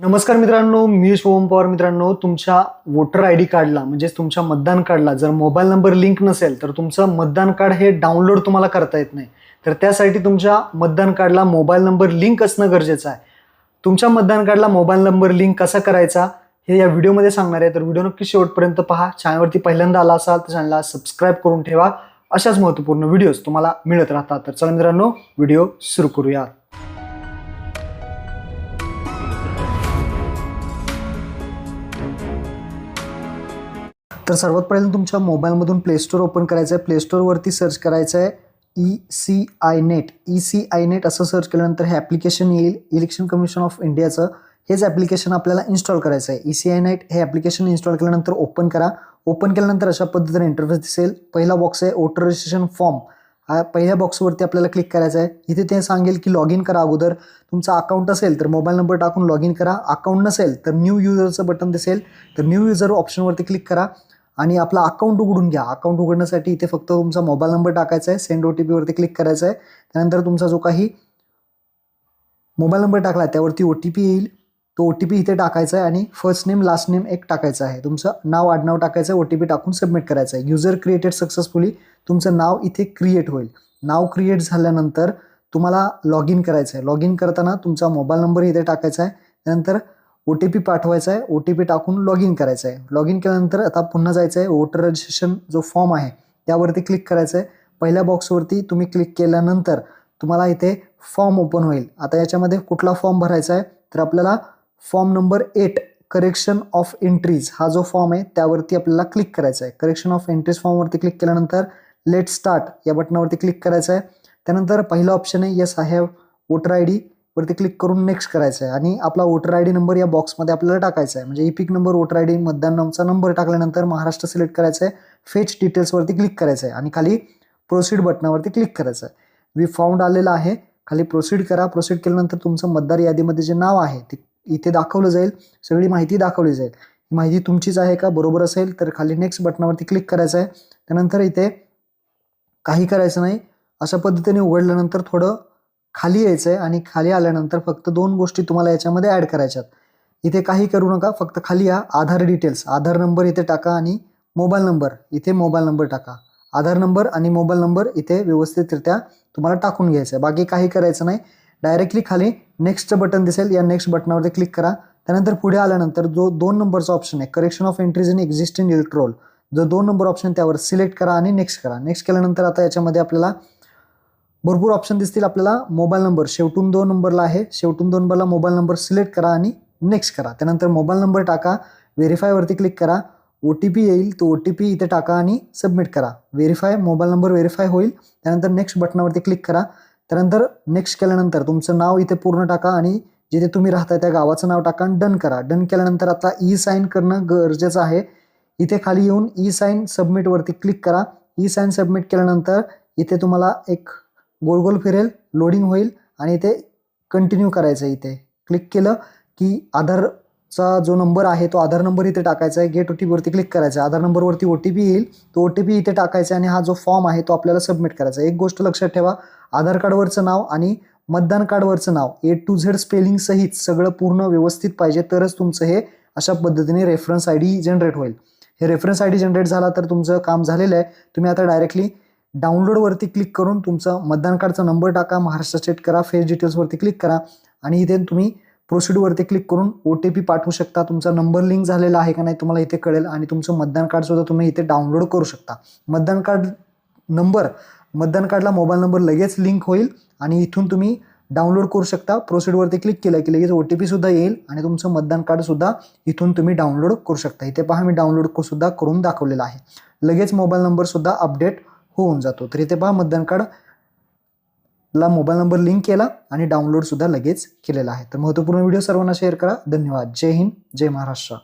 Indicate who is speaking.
Speaker 1: नमस्कार मित्रांनो, मी शुभम पवार. मित्रांनो, तुमच्या वोटर आय डी कार्डला म्हणजेच तुमच्या मतदान कार्डला जर मोबाईल नंबर लिंक नसेल तर तुमचं मतदान कार्ड हे डाउनलोड तुम्हाला करता येत नाही. तर त्यासाठी तुमच्या मतदान कार्डला मोबाईल नंबर लिंक असणं गरजेचं आहे. तुमच्या मतदान कार्डला मोबाईल नंबर लिंक कसा करायचा हे या व्हिडिओमध्ये सांगणार आहे. तर व्हिडिओ नक्की शेवटपर्यंत पहा. चॅनलवरती पहिल्यांदा आला असाल तर चॅनलला सबस्क्राईब करून ठेवा. अशाच महत्त्वपूर्ण व्हिडिओज तुम्हाला मिळत राहतात. तर चला मित्रांनो, व्हिडिओ सुरू करूया. तर सर्वात पहिल्यांदा तुमच्या मोबाईलमधून प्ले स्टोअर ओपन करायचं आहे. प्ले स्टोअरवरती सर्च करायचं आहे ECI-NET. ECI-NET असं सर्च केल्यानंतर हे ॲप्लिकेशन येईल, इलेक्शन कमिशन ऑफ इंडियाचं. हेच ॲप्लिकेशन आपल्याला इन्स्टॉल करायचं आहे. ECI-NET हे ॲप्लिकेशन इन्स्टॉल केल्यानंतर ओपन करा. ओपन केल्यानंतर अशा पद्धतीने इंटरफेस दिसेल. पहिला बॉक्स आहे वोटर रजिस्ट्रेशन फॉर्म. हा पहिल्या बॉक्सवरती आपल्याला क्लिक करायचं आहे. इथे ते सांगेल की लॉग इन करा. अगोदर तुमचा अकाउंट असेल तर मोबाईल नंबर टाकून लॉग इन करा. अकाउंट नसेल तर न्यू युजरचं बटन दिसेल, तर न्यू युजर ऑप्शनवरती क्लिक करा आणि आपला अकाउंट उघडून घ्या. अकाउंट उघडण्यासाठी इथे फक्त तुमचा मोबाईल नंबर टाकायचा आहे. सेंड OTP वरती क्लिक करायचं आहे. त्यानंतर तुमचा जो काही मोबाईल नंबर टाकला त्यावरती OTP येईल. तो OTP इथे टाकायचा आहे आणि फर्स्ट नेम लास्ट नेम एक टाकायचं आहे. तुमचं नाव आडनाव टाकायचं आहे. OTP टाकून सबमिट करायचं आहे. User created successfully. तुमचं नाव इथे क्रिएट होईल. नाव क्रिएट झाल्यानंतर तुम्हाला लॉग इन करायचं आहे. लॉग इन करताना तुमचा मोबाईल नंबर इथे टाकायचा आहे. त्यानंतर OTP पाठवायचा आहे. OTP टाकून लॉग इन करायचं आहे. लॉग इन केल्यानंतर आता पुन्हा जायचं आहे वोटर रजिस्ट्रेशन जो फॉर्म आहे त्यावरती क्लिक करायचं आहे. पहिल्या बॉक्सवरती तुम्ही क्लिक केल्यानंतर तुम्हाला इथे फॉर्म ओपन होईल. आता याच्यामध्ये कुठला फॉर्म भरायचा आहे तर आपल्याला form number 8 correction of entries हा जो फॉर्म आहे त्यावरती आपल्याला क्लिक करायचा आहे. करेक्शन ऑफ एंट्रीज फॉर्मवरती क्लिक केल्यानंतर लेट स्टार्ट या बटनावरती क्लिक करायचं आहे. त्यानंतर पहिला ऑप्शन आहे yes I have voter I D वरती क्लिक करून नेक्स्ट करायचं आहे आणि आपला वोटर आय डी नंबर या बॉक्समध्ये आपल्याला टाकायचा आहे. म्हणजे EPIC number voter I D मतदान नावचा नंबर टाकल्यानंतर महाराष्ट्र सिलेक्ट करायचं आहे. फेच डिटेल्सवरती क्लिक करायचं आहे आणि खाली प्रोसीड बटनावरती क्लिक करायचं आहे. वी फाउंड आलेलं आहे. खाली प्रोसीड करा. प्रोसीड केल्यानंतर तुमचं मतदार यादीमध्ये जे नाव आहे ते इथे दाखवलं जाईल. सगळी माहिती दाखवली जाईल. ही माहिती तुमचीच आहे का? बरोबर असेल तर खाली नेक्स्ट बटनावरती क्लिक करायचं आहे. त्यानंतर इथे काही करायचं नाही. अशा पद्धतीने उघडल्यानंतर थोडं खाली यायचं आहे आणि खाली आल्यानंतर फक्त 2 गोष्टी तुम्हाला याच्यामध्ये ॲड करायच्यात. इथे काही करू नका. फक्त खाली या आधार डिटेल्स, आधार नंबर इथे टाका आणि मोबाईल नंबर इथे मोबाईल नंबर टाका. आधार नंबर आणि मोबाईल नंबर इथे व्यवस्थितरित्या तुम्हाला टाकून घ्यायचं आहे. बाकी काही करायचं नाही. डायरेक्टली खाली नेक्स्टचं बटन दिसेल. या नेक्स्ट बटनावरती क्लिक करा. त्यानंतर पुढे आल्यानंतर जो 2 नंबरचा ऑप्शन आहे correction of entries in existing electoral, जो 2 नंबर ऑप्शन त्यावर सिलेक्ट करा आणि नेक्स्ट करा. नेक्स्ट केल्यानंतर आता याच्यामध्ये आपल्याला भरपूर ऑप्शन दिसतील. आपल्याला मोबाईल नंबर शेवटून 2 नंबरला आहे. शेवटून 2 नंबरला मोबाईल नंबर सिलेक्ट करा आणि नेक्स्ट करा. त्यानंतर मोबाईल नंबर टाका. व्हेरीफायवरती क्लिक करा. OTP येईल. तो OTP इथे टाका आणि सबमिट करा. व्हेरीफाय मोबाईल नंबर व्हेरीफाय होईल. त्यानंतर नेक्स्ट बटनावरती क्लिक करा. त्यानंतर नेक्स्ट केल्यानंतर तुमचं नाव इथे पूर्ण टाका आणि जिथे तुम्ही राहताय त्या गावाचं नाव टाका आणि डन करा. डन केल्यानंतर आता E-साईन करणं गरजेचं आहे. इथे खाली येऊन E-साईन सबमिटवरती क्लिक करा. E-साईन सबमिट केल्यानंतर इथे तुम्हाला एक गोल गोल फिरेल, लोडिंग होईल आणि इथे कंटिन्यू करायचं. इथे क्लिक केलं की आधारचा जो नंबर आहे तो आधार नंबर इथे टाकायचा आहे. गेट OTP वरती क्लिक करायचं आहे. आधार नंबरवरती OTP येईल. तो OTP इथे टाकायचा आणि हा जो फॉर्म आहे तो आपल्याला सबमिट करायचा आहे. एक गोष्ट लक्षात ठेवा, आधार कार्डवरचं नाव आणि मतदान कार्डवरचं नाव A to Z स्पेलिंग सहित सगळं पूर्ण व्यवस्थित पाहिजे, तरच तुमचं हे अशा पद्धतीने रेफरन्स ID जनरेट होईल. हे रेफरन्स ID जनरेट झाला तर तुमचं काम झालेलं आहे. तुम्ही आता डायरेक्टली डाउनलोडवरती क्लिक करून तुमचं मतदान कार्डचा नंबर टाका, महाराष्ट्र स्टेट करा, फेस डिटेल्सवरती क्लिक करा आणि इथे तुम्ही प्रोसीडवरती क्लिक करून OTP पाठवू शकता. तुमचा नंबर लिंक झालेला आहे का नाही तुम्हाला इथे कळेल आणि तुमचं मतदान कार्डसुद्धा तुम्ही इथे डाउनलोड करू शकता. मतदान कार्डला मोबाईल नंबर लगेच लिंक होईल आणि इथून तुम्ही डाउनलोड करू शकता. प्रोसीडवरती क्लिक केलं की लगेच OTP सुद्धा येईल आणि तुमचं मतदान कार्डसुद्धा इथून तुम्ही डाउनलोड करू शकता. इथे पहा, मी डाउनलोड सुद्धा करून दाखवलेलं आहे. लगेच मोबाईल नंबरसुद्धा अपडेट होऊन जातो. तर इथे पहा, मतदान कार्डला मोबाईल नंबर लिंक केला आणि डाउनलोड सुद्धा लगेच केलेला आहे. तर महत्त्वपूर्ण व्हिडिओ सर्वांना शेअर करा. धन्यवाद. जय हिंद, जय महाराष्ट्र.